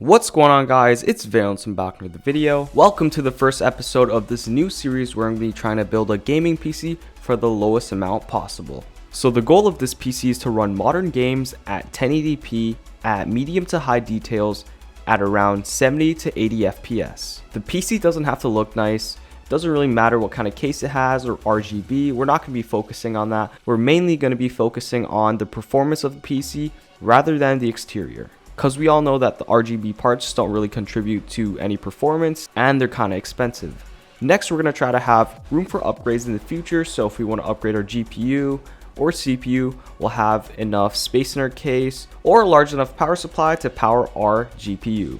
What's going on, guys? It's Valence and back with the video. Welcome to the first episode of this new series where I'm going to be trying to build a gaming PC for the lowest amount possible. So the goal of this PC is to run modern games at 1080p at medium to high details at around 70 to 80 FPS. The PC doesn't have to look nice. It doesn't really matter what kind of case it has or RGB. We're not going to be focusing on that. We're mainly going to be focusing on the performance of the PC rather than the exterior, because we all know that the RGB parts don't really contribute to any performance and they're kind of expensive. Next, we're going to try to have room for upgrades in the future. So if we want to upgrade our GPU or CPU, we'll have enough space in our case or a large enough power supply to power our GPU.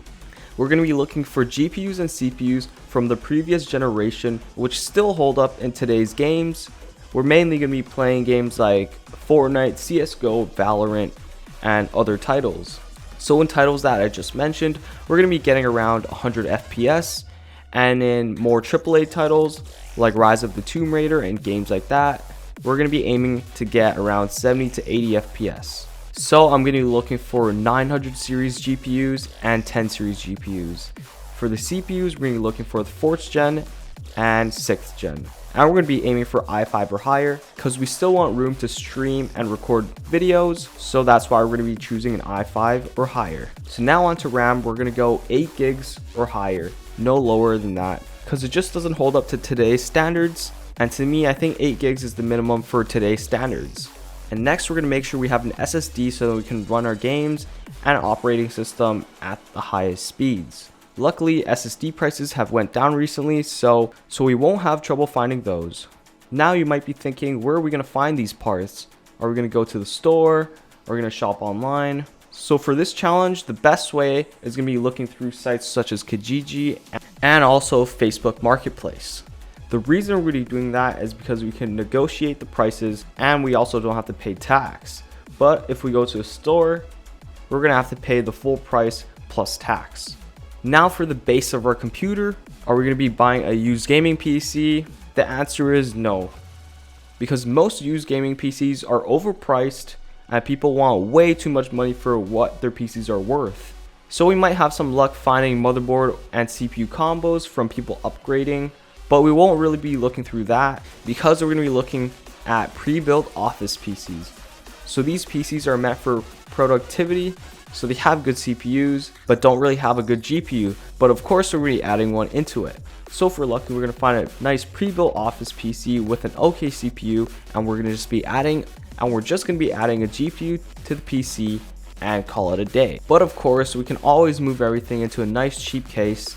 We're going to be looking for GPUs and CPUs from the previous generation which still hold up in today's games. We're mainly going to be playing games like Fortnite, CSGO, Valorant, and other titles. So in titles that I just mentioned, we're going to be getting around 100 FPS, and in more AAA titles like Rise of the Tomb Raider and games like that, we're going to be aiming to get around 70 to 80 FPS. So I'm going to be looking for 900 series GPUs and 10 series GPUs. For the CPUs, we're going to be looking for the 4th gen and 6th gen. And we're going to be aiming for i5 or higher because we still want room to stream and record videos. So that's why we're going to be choosing an i5 or higher. So now on to RAM, we're going to go 8 gigs or higher, no lower than that, because it just doesn't hold up to today's standards. And to me, I think 8 gigs is the minimum for today's standards. And next, we're going to make sure we have an SSD so that we can run our games and operating system at the highest speeds. Luckily, SSD prices have went down recently, so we won't have trouble finding those. Now you might be thinking, where are we going to find these parts? Are we going to go to the store? Are we going to shop online? So for this challenge, the best way is going to be looking through sites such as Kijiji and also Facebook Marketplace. The reason we're really doing that is because we can negotiate the prices and we also don't have to pay tax. But if we go to a store, we're going to have to pay the full price plus tax. Now for the base of our computer, are we going to be buying a used gaming PC? The answer is no, because most used gaming PCs are overpriced and people want way too much money for what their PCs are worth. So we might have some luck finding motherboard and CPU combos from people upgrading, but we won't really be looking through that because we're going to be looking at pre-built office PCs. So these PCs are meant for productivity. So they have good CPUs, but don't really have a good GPU. But of course, we're really adding one into it. So if we're lucky, we're going to find a nice pre-built office PC with an okay CPU, and we're going to just be adding, a GPU to the PC and call it a day. But of course, we can always move everything into a nice cheap case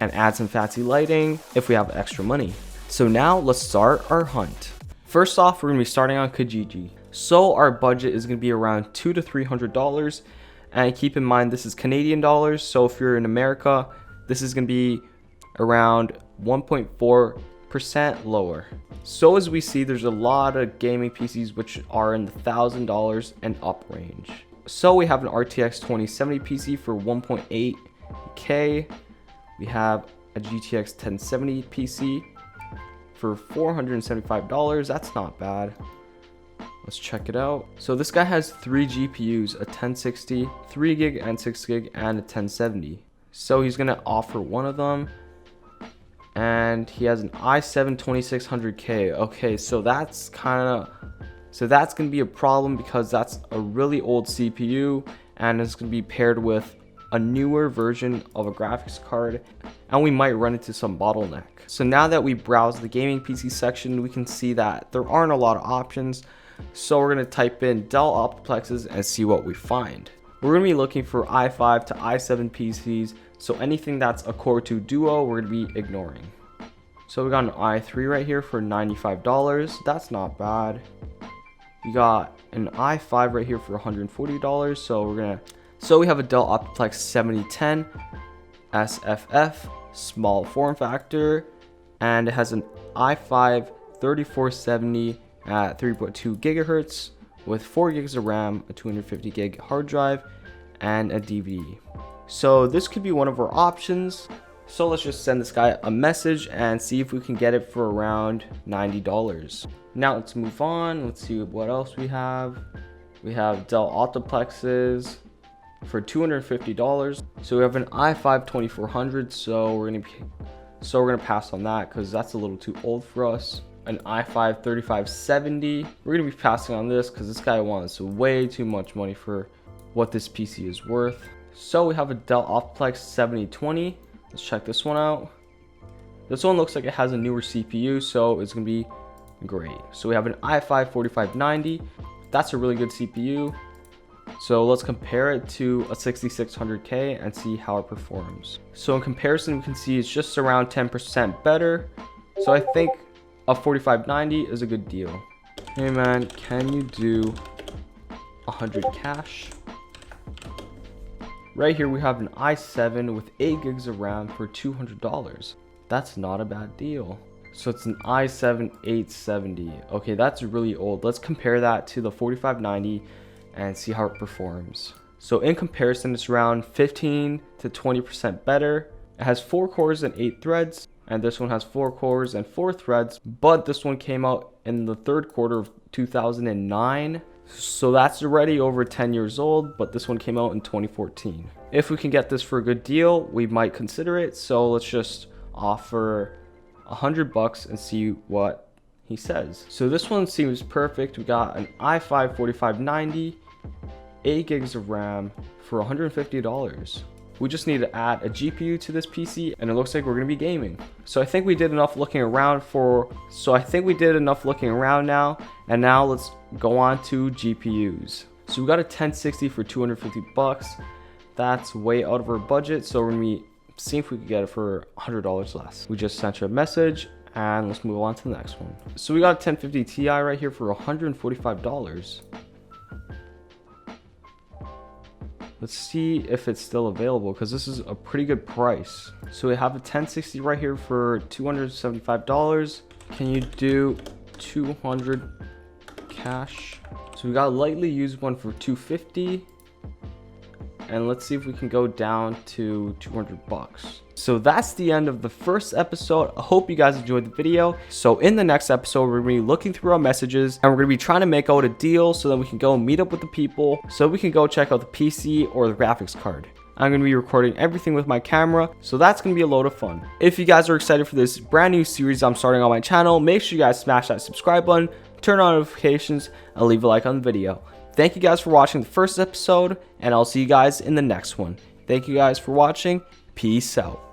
and add some fancy lighting if we have extra money. So now let's start our hunt. First off, we're going to be starting on Kijiji. So our budget is going to be around $200 to $300. And keep in mind, this is Canadian dollars. So if you're in America, this is going to be around 1.4% lower. So as we see, there's a lot of gaming PCs which are in the $1,000 and up range. So we have an RTX 2070 PC for 1.8K. We have a GTX 1070 PC for $475. That's not bad. Let's check it out. So this guy has 3 GPUs, a 1060, 3 gig and 6 gig, and a 1070. So he's gonna offer one of them. And he has an i7 2600K. Okay, so that's gonna be a problem because that's a really old CPU and it's gonna be paired with a newer version of a graphics card, and we might run into some bottleneck. So now that we browse the gaming PC section, we can see that there aren't a lot of options. So we're going to type in Dell Optiplexes and see what we find. We're going to be looking for i5 to i7 PCs, so anything that's a Core 2 Duo we're going to be ignoring. So we got an i3 right here for $95. That's not bad. We got an i5 right here for $140. So we have a Dell Optiplex 7010 SFF, small form factor, and it has an i5 3470 at 3.2 gigahertz with 4 gigs of RAM, a 250 gig hard drive, and a DVD. So this could be one of our options. So let's just send this guy a message and see if we can get it for around $90. Now let's move on. Let's see what else we have. We have Dell Optiplexes for $250. So we have an i5 2400, so we're gonna pass on that because that's a little too old for us. An i5 3570, we're gonna be passing on this because this guy wants way too much money for what this PC is worth. So we have a Dell Optiplex 7020. Let's check this one out. This one looks like it has a newer CPU, so it's gonna be great. So we have an i5 4590. That's a really good CPU. So let's compare it to a 6600K and see how it performs. So in comparison, we can see it's just around 10% better. So I think a 4590 is a good deal. Hey man, can you do 100 cash? Right here we have an i7 with 8 gigs of RAM for $200. That's not a bad deal. So it's an i7 870. Okay, that's really old. Let's compare that to the 4590 and see how it performs. So in comparison, it's around 15 to 20% better. It has 4 cores and 8 threads, and this one has 4 cores and 4 threads, but this one came out in the third quarter of 2009. So that's already over 10 years old, but this one came out in 2014. If we can get this for a good deal, we might consider it. So let's just offer $100 and see what he says. So this one seems perfect. We got an i5 4590, 8 gigs of RAM for $150. We just need to add a GPU to this PC and it looks like we're gonna be gaming. So I think we did enough looking around now, and now let's go on to GPUs. So we got a 1060 for $250. That's way out of our budget, so we're gonna be seeing if we can get it for $100 less. We just sent you a message and let's move on to the next one. So we got a 1050 Ti right here for $145. Let's see if it's still available because this is a pretty good price. So we have a 1060 right here for $275. Can you do 200 cash? So we got a lightly used one for $250. And let's see if we can go down to $200. So that's the end of the first episode. I hope you guys enjoyed the video. So in the next episode, we're gonna be looking through our messages and we're gonna be trying to make out a deal so that we can go meet up with the people, so we can go check out the PC or the graphics card. I'm gonna be recording everything with my camera, so that's gonna be a load of fun. If you guys are excited for this brand new series I'm starting on my channel, make sure you guys smash that subscribe button, turn on notifications, and leave a like on the video. Thank you guys for watching the first episode, and I'll see you guys in the next one. Thank you guys for watching. Peace out.